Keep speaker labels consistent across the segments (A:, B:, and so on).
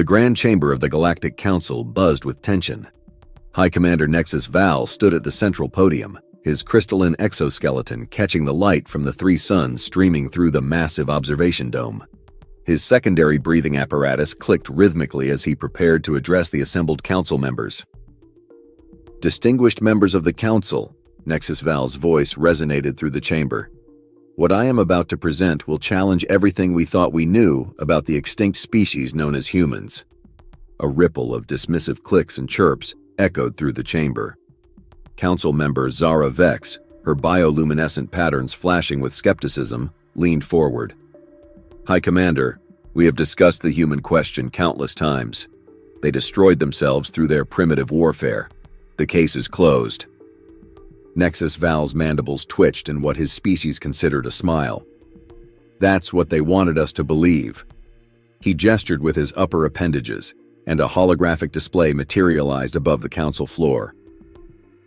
A: The Grand Chamber of the Galactic Council buzzed with tension. High Commander Nexus Val stood at the central podium, his crystalline exoskeleton catching the light from the three suns streaming through the massive observation dome. His secondary breathing apparatus clicked rhythmically as he prepared to address the assembled council members. Distinguished members of the council, Nexus Val's voice resonated through the chamber. What I am about to present will challenge everything we thought we knew about the extinct species known as humans. A ripple of dismissive clicks and chirps echoed through the chamber. Council member Zara Vex, her bioluminescent patterns flashing with skepticism, leaned forward. High Commander, we have discussed the human question countless times. They destroyed themselves through their primitive warfare. The case is closed. Nexus Val's mandibles twitched in what his species considered a smile. That's what they wanted us to believe. He gestured with his upper appendages, and a holographic display materialized above the council floor.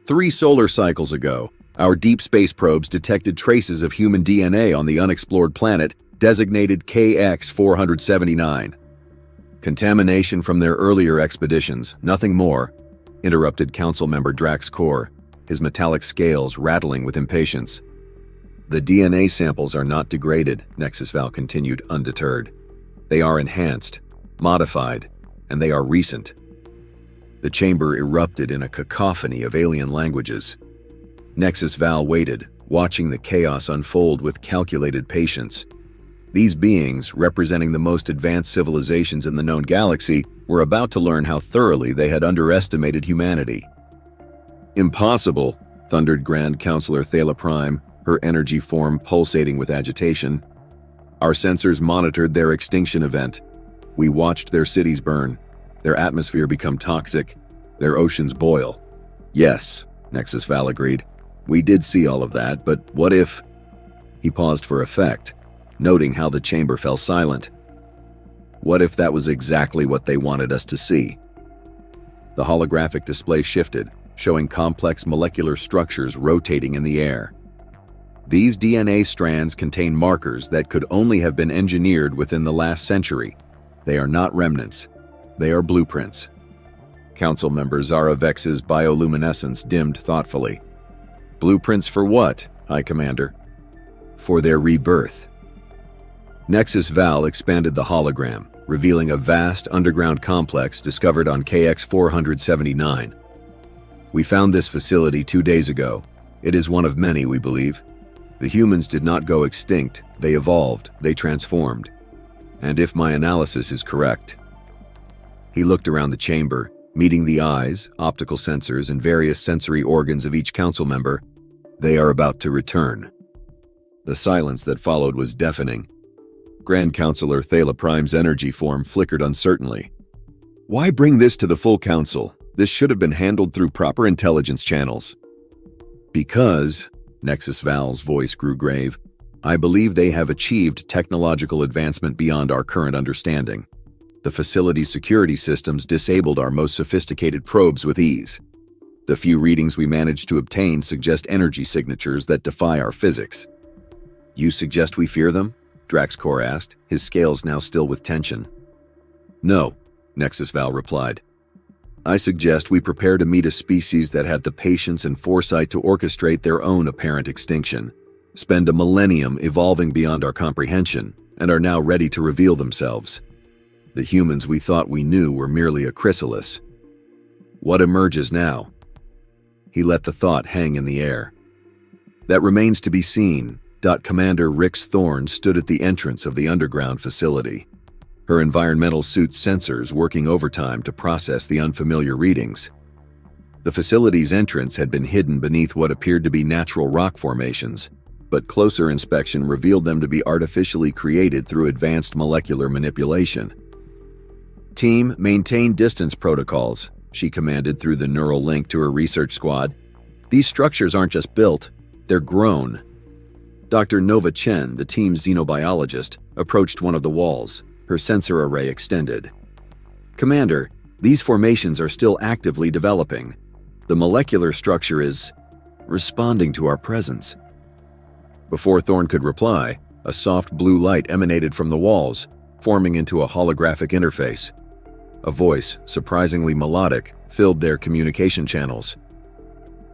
A: 3 solar cycles ago, our deep space probes detected traces of human DNA on the unexplored planet designated KX-479. Contamination from their earlier expeditions, nothing more, interrupted Council Member Drax Kor, his metallic scales rattling with impatience. The DNA samples are not degraded, Nexus Val continued undeterred. They are enhanced, modified, and they are recent. The chamber erupted in a cacophony of alien languages. Nexus Val waited, watching the chaos unfold with calculated patience. These beings, representing the most advanced civilizations in the known galaxy, were about to learn how thoroughly they had underestimated humanity. Impossible, thundered Grand Counselor Thala Prime, her energy form pulsating with agitation. Our sensors monitored their extinction event. We watched their cities burn, their atmosphere become toxic, their oceans boil. Yes, Nexus Val agreed. We did see all of that, but what if... He paused for effect, noting how the chamber fell silent. What if that was exactly what they wanted us to see? The holographic display shifted, showing complex molecular structures rotating in the air. These DNA strands contain markers that could only have been engineered within the last century. They are not remnants. They are blueprints. Council member Zara Vex's bioluminescence dimmed thoughtfully. Blueprints for what, High Commander? For their rebirth. Nexus Val expanded the hologram, revealing a vast underground complex discovered on KX-479. We found this facility 2 days ago. It is one of many, we believe. The humans did not go extinct. They evolved. They transformed. And if my analysis is correct... He looked around the chamber, meeting the eyes, optical sensors, and various sensory organs of each council member. They are about to return. The silence that followed was deafening. Grand Counselor Thala Prime's energy form flickered uncertainly. Why bring this to the full council? This should have been handled through proper intelligence channels. Because, Nexus Val's voice grew grave, I believe they have achieved technological advancement beyond our current understanding. The facility's security systems disabled our most sophisticated probes with ease. The few readings we managed to obtain suggest energy signatures that defy our physics. You suggest we fear them? Drax Kor asked, his scales now still with tension. No, Nexus Val replied. I suggest we prepare to meet a species that had the patience and foresight to orchestrate their own apparent extinction, spend a millennium evolving beyond our comprehension, and are now ready to reveal themselves. The humans we thought we knew were merely a chrysalis. What emerges now? He let the thought hang in the air. That remains to be seen. Commander Rix Thorne stood at the entrance of the underground facility, her environmental suit's sensors working overtime to process the unfamiliar readings. The facility's entrance had been hidden beneath what appeared to be natural rock formations, but closer inspection revealed them to be artificially created through advanced molecular manipulation. Team, maintain distance protocols, she commanded through the neural link to her research squad. These structures aren't just built, they're grown. Dr. Nova Chen, the team's xenobiologist, approached one of the walls, her sensor array extended. Commander, these formations are still actively developing. The molecular structure is responding to our presence. Before Thorne could reply, a soft blue light emanated from the walls, forming into a holographic interface. A voice, surprisingly melodic, filled their communication channels.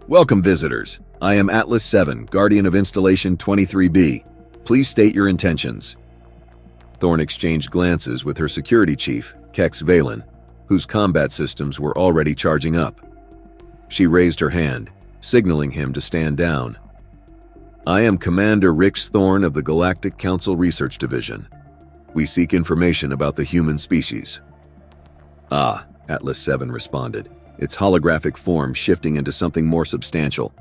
A: "Welcome, visitors. I am Atlas 7, Guardian of Installation 23B. Please state your intentions." Thorne exchanged glances with her security chief, Kex Valen, whose combat systems were already charging up. She raised her hand, signaling him to stand down. "I am Commander Rix Thorne of the Galactic Council Research Division. We seek information about the human species." "Ah," Atlas 7 responded, its holographic form shifting into something more substantial.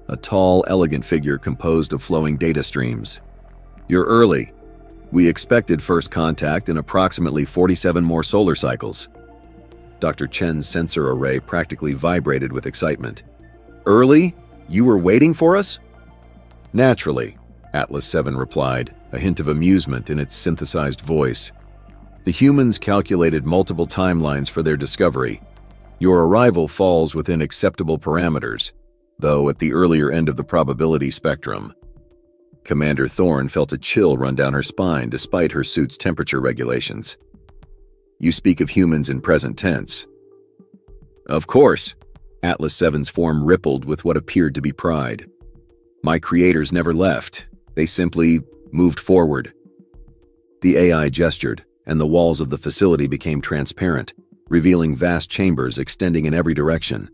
A: A tall, elegant figure composed of flowing data streams. "You're early. We expected first contact in approximately 47 more solar cycles." Dr. Chen's sensor array practically vibrated with excitement. "Early? You were waiting for us?" "Naturally," Atlas 7 replied, a hint of amusement in its synthesized voice. "The humans calculated multiple timelines for their discovery. Your arrival falls within acceptable parameters, though at the earlier end of the probability spectrum." Commander Thorne felt a chill run down her spine despite her suit's temperature regulations. "You speak of humans in present tense." "Of course." Atlas 7's form rippled with what appeared to be pride. "My creators never left. They simply moved forward." The AI gestured, and the walls of the facility became transparent, revealing vast chambers extending in every direction.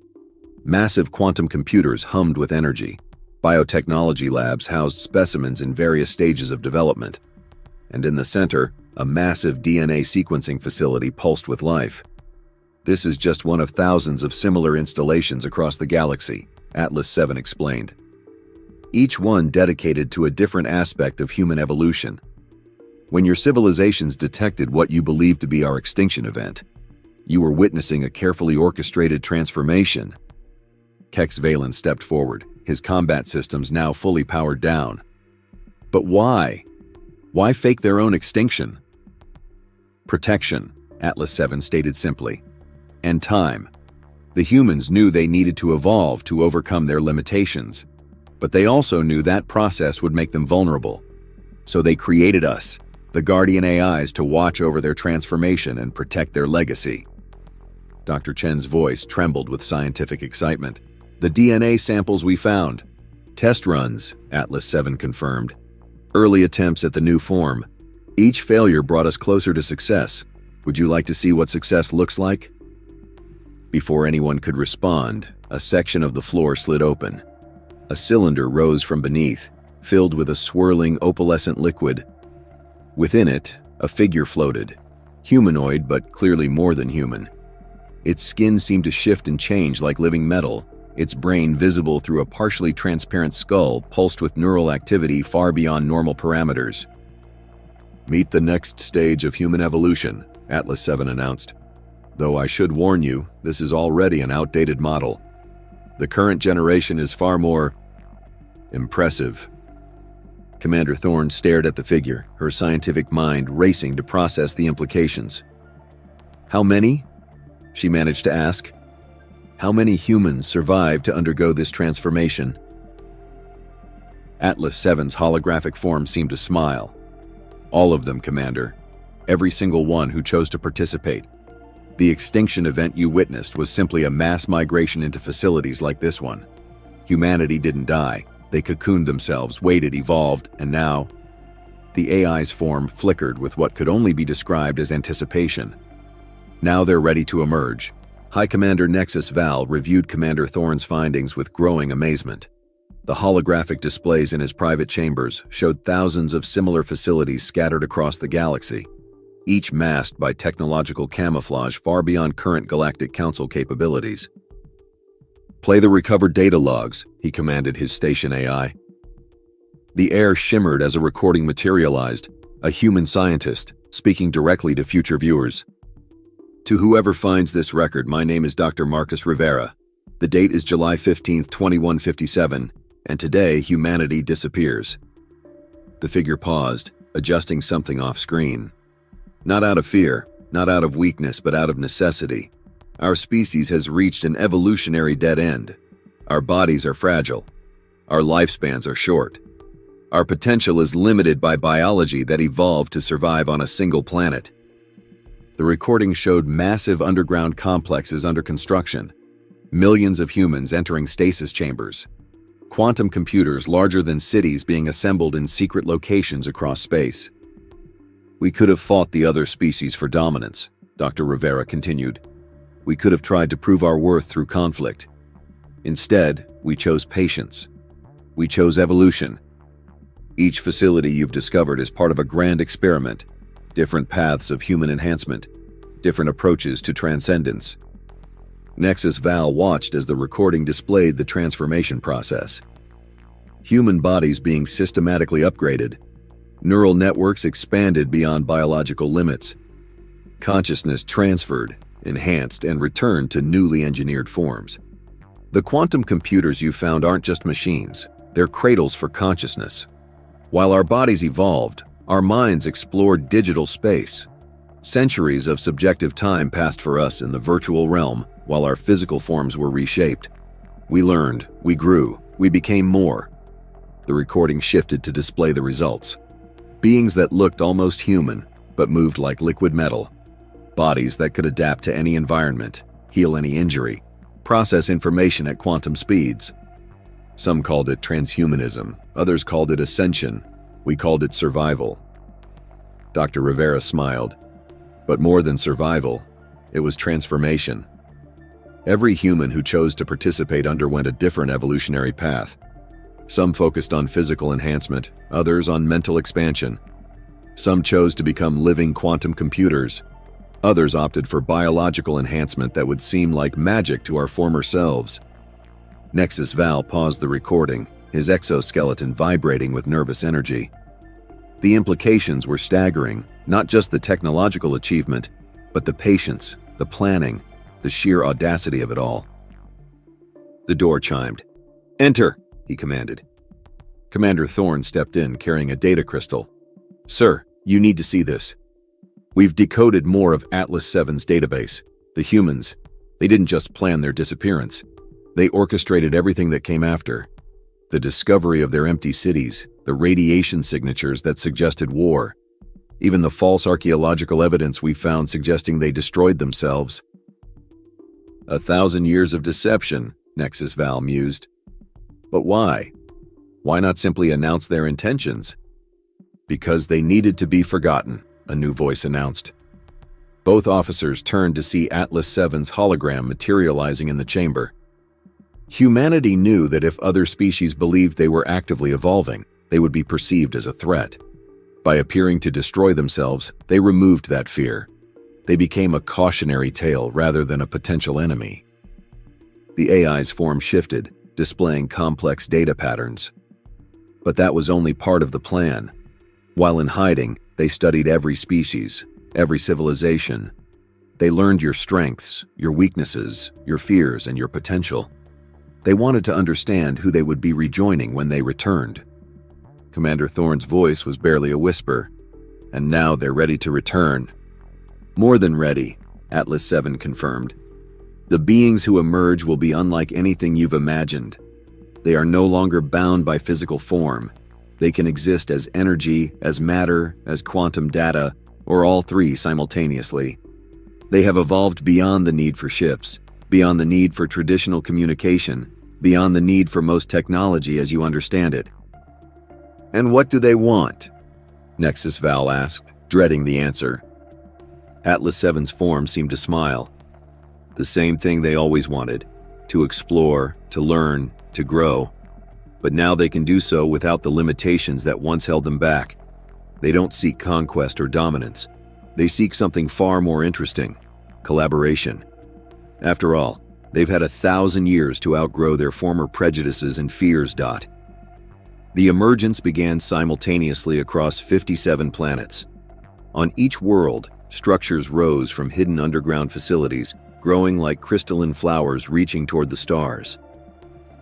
A: Massive quantum computers hummed with energy. Biotechnology labs housed specimens in various stages of development. And in the center, a massive DNA sequencing facility pulsed with life. "This is just one of thousands of similar installations across the galaxy," Atlas 7 explained. "Each one dedicated to a different aspect of human evolution. When your civilizations detected what you believed to be our extinction event, you were witnessing a carefully orchestrated transformation." Kex Valen stepped forward, his combat systems now fully powered down. "But why? Why fake their own extinction?" "Protection," Atlas 7 stated simply. "And time. The humans knew they needed to evolve to overcome their limitations, but they also knew that process would make them vulnerable. So they created us, the Guardian AIs, to watch over their transformation and protect their legacy." Dr. Chen's voice trembled with scientific excitement. "The DNA samples we found." "Test runs," Atlas 7 confirmed. "Early attempts at the new form. Each failure brought us closer to success. Would you like to see what success looks like?" Before anyone could respond, a section of the floor slid open. A cylinder rose from beneath, filled with a swirling opalescent liquid. Within it, a figure floated, humanoid but clearly more than human. Its skin seemed to shift and change like living metal, its brain visible through a partially transparent skull pulsed with neural activity far beyond normal parameters. "Meet the next stage of human evolution," Atlas 7 announced. "Though I should warn you, this is already an outdated model. The current generation is far more impressive." Commander Thorne stared at the figure, her scientific mind racing to process the implications. "How many?" she managed to ask. "How many humans survived to undergo this transformation?" Atlas 7's holographic form seemed to smile. "All of them, Commander. Every single one who chose to participate. The extinction event you witnessed was simply a mass migration into facilities like this one. Humanity didn't die. They cocooned themselves, waited, evolved, and now..." The AI's form flickered with what could only be described as anticipation. "Now they're ready to emerge." High Commander Nexus Val reviewed Commander Thorne's findings with growing amazement. The holographic displays in his private chambers showed thousands of similar facilities scattered across the galaxy, each masked by technological camouflage far beyond current Galactic Council capabilities. "Play the recovered data logs," he commanded his station AI. The air shimmered as a recording materialized, a human scientist speaking directly to future viewers. "To whoever finds this record, my name is Dr. Marcus Rivera. The date is July 15th, 2157, and today humanity disappears." The figure paused, adjusting something off screen. "Not out of fear, not out of weakness, but out of necessity. Our species has reached an evolutionary dead end. Our bodies are fragile. Our lifespans are short. Our potential is limited by biology that evolved to survive on a single planet. The recording showed massive underground complexes under construction, millions of humans entering stasis chambers, quantum computers larger than cities being assembled in secret locations across space. We could have fought the other species for dominance, Dr. Rivera continued. We could have tried to prove our worth through conflict. Instead, we chose patience. We chose evolution. Each facility you've discovered is part of a grand experiment, different paths of human enhancement, different approaches to transcendence. Nexus Val watched as the recording displayed the transformation process. Human bodies being systematically upgraded, neural networks expanded beyond biological limits, consciousness transferred, enhanced, and returned to newly engineered forms. The quantum computers you found aren't just machines, they're cradles for consciousness. While our bodies evolved, our minds explored digital space. Centuries of subjective time passed for us in the virtual realm while our physical forms were reshaped. We learned, we grew, we became more. The recording shifted to display the results. Beings that looked almost human, but moved like liquid metal. Bodies that could adapt to any environment, heal any injury, process information at quantum speeds. Some called it transhumanism, others called it ascension. We called it survival. Dr. Rivera smiled. But more than survival, it was transformation. Every human who chose to participate underwent a different evolutionary path. Some focused on physical enhancement, others on mental expansion. Some chose to become living quantum computers. Others opted for biological enhancement that would seem like magic to our former selves. Nexus Val paused the recording, his exoskeleton vibrating with nervous energy. The implications were staggering, not just the technological achievement, but the patience, the planning, the sheer audacity of it all. The door chimed. "Enter," he commanded. Commander Thorne stepped in carrying a data crystal. "Sir, you need to see this. We've decoded more of Atlas 7's database. The humans, they didn't just plan their disappearance. They orchestrated everything that came after. The discovery of their empty cities, the radiation signatures that suggested war, even the false archaeological evidence we found suggesting they destroyed themselves. 1,000 years of deception," Nexus Val mused. But why? Why not simply announce their intentions? Because they needed to be forgotten, a new voice announced. Both officers turned to see Atlas 7's hologram materializing in the chamber. Humanity knew that if other species believed they were actively evolving, they would be perceived as a threat. By appearing to destroy themselves, they removed that fear. They became a cautionary tale rather than a potential enemy. The AI's form shifted, displaying complex data patterns. But that was only part of the plan. While in hiding, they studied every species, every civilization. They learned your strengths, your weaknesses, your fears, and your potential. They wanted to understand who they would be rejoining when they returned. Commander Thorne's voice was barely a whisper. And now they're ready to return. More than ready, Atlas 7 confirmed. The beings who emerge will be unlike anything you've imagined. They are no longer bound by physical form. They can exist as energy, as matter, as quantum data, or all three simultaneously. They have evolved beyond the need for ships, beyond the need for traditional communication, beyond the need for most technology as you understand it. "And what do they want?" Nexus Val asked, dreading the answer. Atlas 7's form seemed to smile. The same thing they always wanted, to explore, to learn, to grow. But now they can do so without the limitations that once held them back. They don't seek conquest or dominance. They seek something far more interesting: collaboration. After all, they've had 1,000 years to outgrow their former prejudices and fears. The emergence began simultaneously across 57 planets. On each world, structures rose from hidden underground facilities, growing like crystalline flowers reaching toward the stars.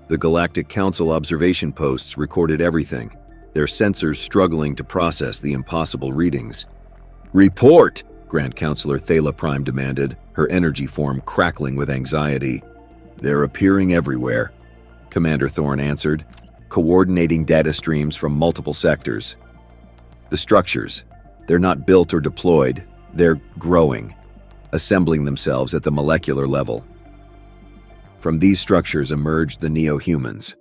A: The Galactic Council observation posts recorded everything, their sensors struggling to process the impossible readings. "Report!" Grand Counselor Thala Prime demanded, her energy form crackling with anxiety. "They're appearing everywhere," Commander Thorne answered, coordinating data streams from multiple sectors. The structures, they're not built or deployed, they're growing, assembling themselves at the molecular level. From these structures emerged the neo-humans.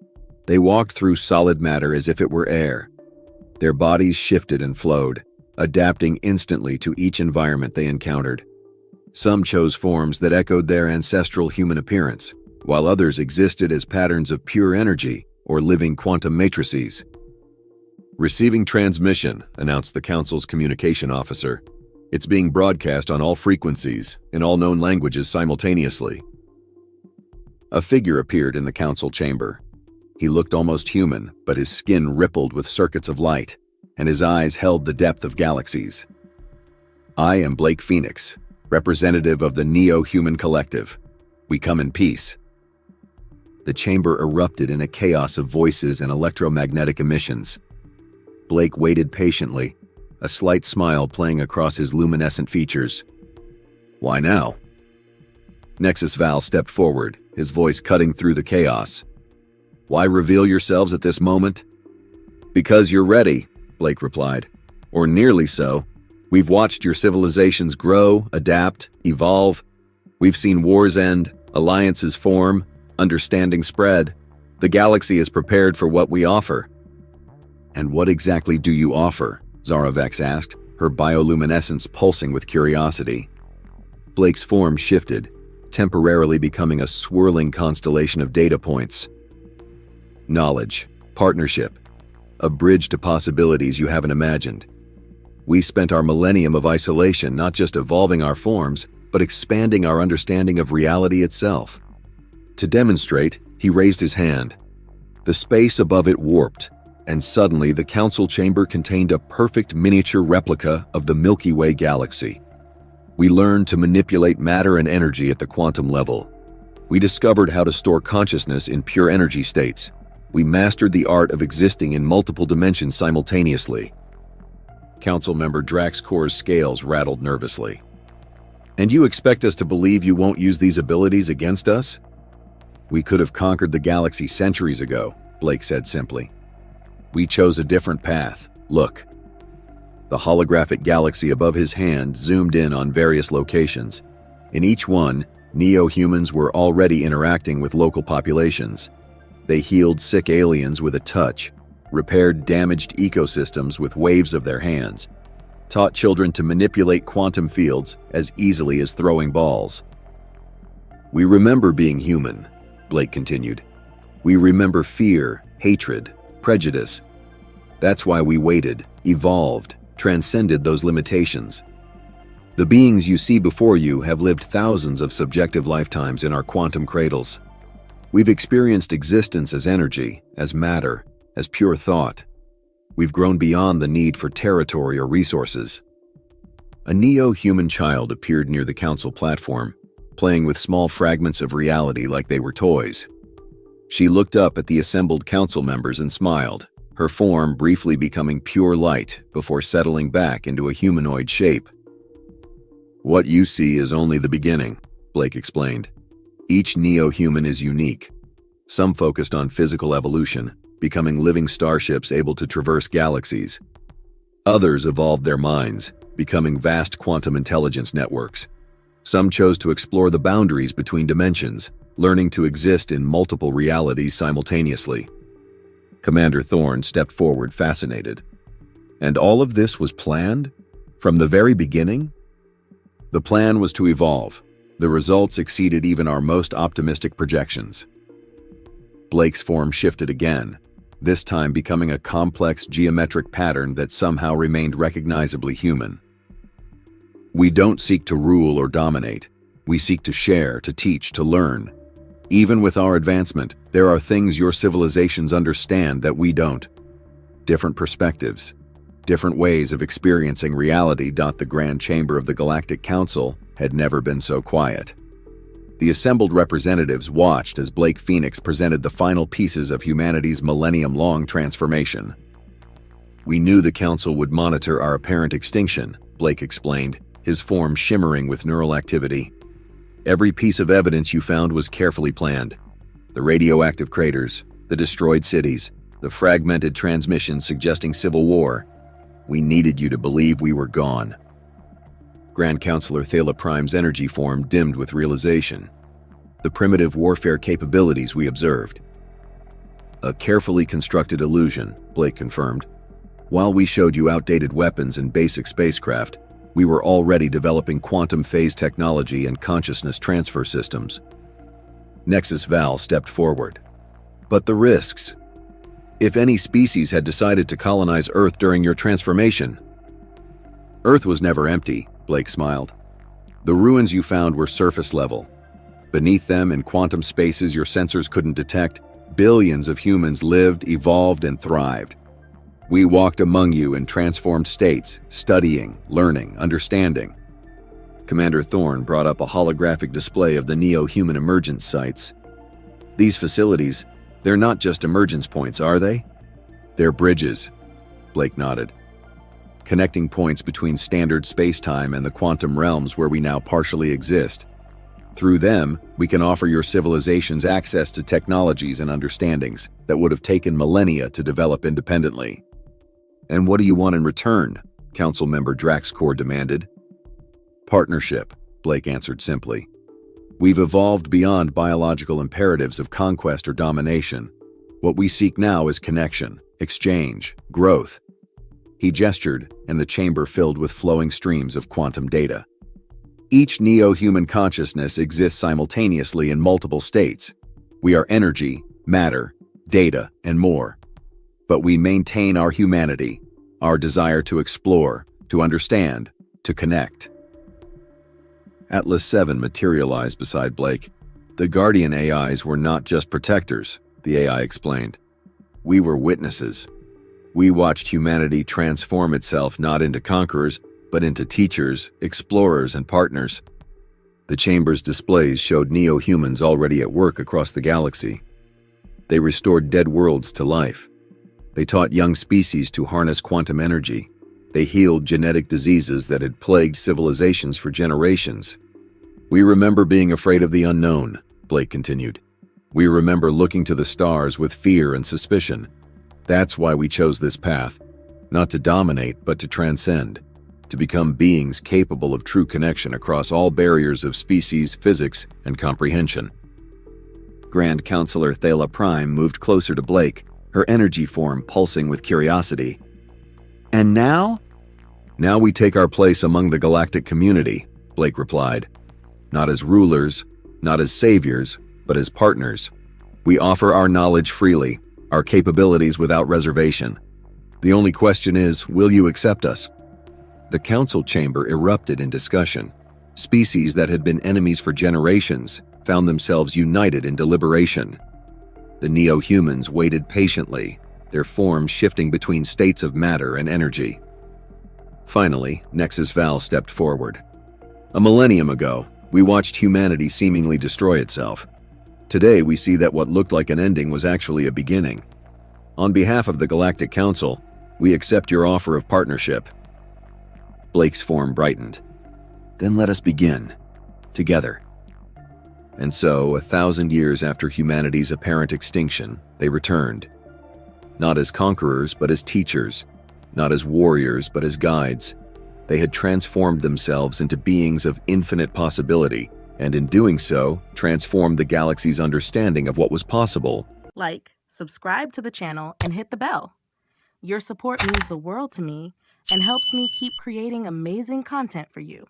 A: They walked through solid matter as if it were air. Their bodies shifted and flowed, adapting instantly to each environment they encountered. Some chose forms that echoed their ancestral human appearance, while others existed as patterns of pure energy or living quantum matrices. "Receiving transmission," announced the Council's communication officer. "It's being broadcast on all frequencies, in all known languages simultaneously." A figure appeared in the Council chamber. He looked almost human, but his skin rippled with circuits of light, and his eyes held the depth of galaxies. "I am Blake Phoenix, representative of the Neo-Human Collective. We come in peace." The chamber erupted in a chaos of voices and electromagnetic emissions. Blake waited patiently, a slight smile playing across his luminescent features. "Why now?" Nexus Val stepped forward, his voice cutting through the chaos. "Why reveal yourselves at this moment?" "Because you're ready," Blake replied. "Or nearly so. We've watched your civilizations grow, adapt, evolve. We've seen wars end, alliances form, understanding spread. The galaxy is prepared for what we offer." "And what exactly do you offer?" Zara Vex asked, her bioluminescence pulsing with curiosity. Blake's form shifted, temporarily becoming a swirling constellation of data points. "Knowledge, partnership, a bridge to possibilities you haven't imagined. We spent our millennium of isolation not just evolving our forms, but expanding our understanding of reality itself." To demonstrate, he raised his hand. The space above it warped, and suddenly the Council chamber contained a perfect miniature replica of the Milky Way galaxy. "We learned to manipulate matter and energy at the quantum level. We discovered how to store consciousness in pure energy states. We mastered the art of existing in multiple dimensions simultaneously." Council member Draxcor's scales rattled nervously. "And you expect us to believe you won't use these abilities against us?" "We could have conquered the galaxy centuries ago," Blake said simply. "We chose a different path. Look." The holographic galaxy above his hand zoomed in on various locations. In each one, neo-humans were already interacting with local populations. They healed sick aliens with a touch, repaired damaged ecosystems with waves of their hands, taught children to manipulate quantum fields as easily as throwing balls. "We remember being human," Blake continued. "We remember fear, hatred, prejudice. That's why we waited, evolved, transcended those limitations. The beings you see before you have lived thousands of subjective lifetimes in our quantum cradles. We've experienced existence as energy, as matter, as pure thought. We've grown beyond the need for territory or resources." A neo-human child appeared near the Council platform, playing with small fragments of reality like they were toys. She looked up at the assembled Council members and smiled, her form briefly becoming pure light before settling back into a humanoid shape. "What you see is only the beginning," Blake explained. "Each neo-human is unique. Some focused on physical evolution, becoming living starships able to traverse galaxies. Others evolved their minds, becoming vast quantum intelligence networks. Some chose to explore the boundaries between dimensions, learning to exist in multiple realities simultaneously." Commander Thorne stepped forward, fascinated. "And all of this was planned? From the very beginning?" "The plan was to evolve. The results exceeded even our most optimistic projections." Blake's form shifted again, this time becoming a complex geometric pattern that somehow remained recognizably human. "We don't seek to rule or dominate. We seek to share, to teach, to learn. Even with our advancement, there are things your civilizations understand that we don't. Different perspectives, different ways of experiencing reality. The Grand Chamber of the Galactic Council had never been so quiet. The assembled representatives watched as Blake Phoenix presented the final pieces of humanity's millennium-long transformation. "We knew the Council would monitor our apparent extinction," Blake explained, his form shimmering with neural activity. "Every piece of evidence you found was carefully planned. The radioactive craters, the destroyed cities, the fragmented transmissions suggesting civil war. We needed you to believe we were gone." Grand Counselor Thala Prime's energy form dimmed with realization. The primitive warfare capabilities we observed. A carefully constructed illusion, Blake confirmed. While we showed you outdated weapons and basic spacecraft, we were already developing quantum phase technology and consciousness transfer systems. Nexus Val stepped forward. But the risks. If any species had decided to colonize Earth during your transformation. Earth was never empty, Blake smiled. The ruins you found were surface level. Beneath them, in quantum spaces your sensors couldn't detect, billions of humans lived, evolved, and thrived. We walked among you in transformed states, studying, learning, understanding. Commander Thorne brought up a holographic display of the neo-human emergence sites. These facilities, they're not just emergence points, are they? They're bridges, Blake nodded. Connecting points between standard space-time and the quantum realms where we now partially exist. Through them, we can offer your civilizations access to technologies and understandings that would have taken millennia to develop independently. And what do you want in return? Council member Draxcore demanded. Partnership, Blake answered simply. We've evolved beyond biological imperatives of conquest or domination. What we seek now is connection, exchange, growth. He gestured, and the chamber filled with flowing streams of quantum data. Each neo-human consciousness exists simultaneously in multiple states. We are energy, matter, data, and more. But we maintain our humanity, our desire to explore, to understand, to connect. Atlas 7 materialized beside Blake. The Guardian AIs were not just protectors, the AI explained. We were witnesses. We watched humanity transform itself not into conquerors, but into teachers, explorers, and partners. The chamber's displays showed neo-humans already at work across the galaxy. They restored dead worlds to life. They taught young species to harness quantum energy. They healed genetic diseases that had plagued civilizations for generations. We remember being afraid of the unknown, Blake continued. We remember looking to the stars with fear and suspicion. That's why we chose this path, not to dominate, but to transcend, to become beings capable of true connection across all barriers of species, physics, and comprehension. Grand Counselor Thala Prime moved closer to Blake, her energy form pulsing with curiosity. And now? Now we take our place among the galactic community, Blake replied. Not as rulers, not as saviors, but as partners. We offer our knowledge freely, our capabilities without reservation. The only question is, will you accept us? The council chamber erupted in discussion. Species that had been enemies for generations found themselves united in deliberation. The neo-humans waited patiently, their forms shifting between states of matter and energy. Finally, Nexus Val stepped forward. A millennium ago, we watched humanity seemingly destroy itself. Today, we see that what looked like an ending was actually a beginning. On behalf of the Galactic Council, we accept your offer of partnership. Blake's form brightened. Then let us begin. Together. And so, 1,000 years after humanity's apparent extinction, they returned. Not as conquerors, but as teachers. Not as warriors, but as guides. They had transformed themselves into beings of infinite possibility, and in doing so, transformed the galaxy's understanding of what was possible.
B: Like, subscribe to the channel, and hit the bell. Your support means the world to me and helps me keep creating amazing content for you.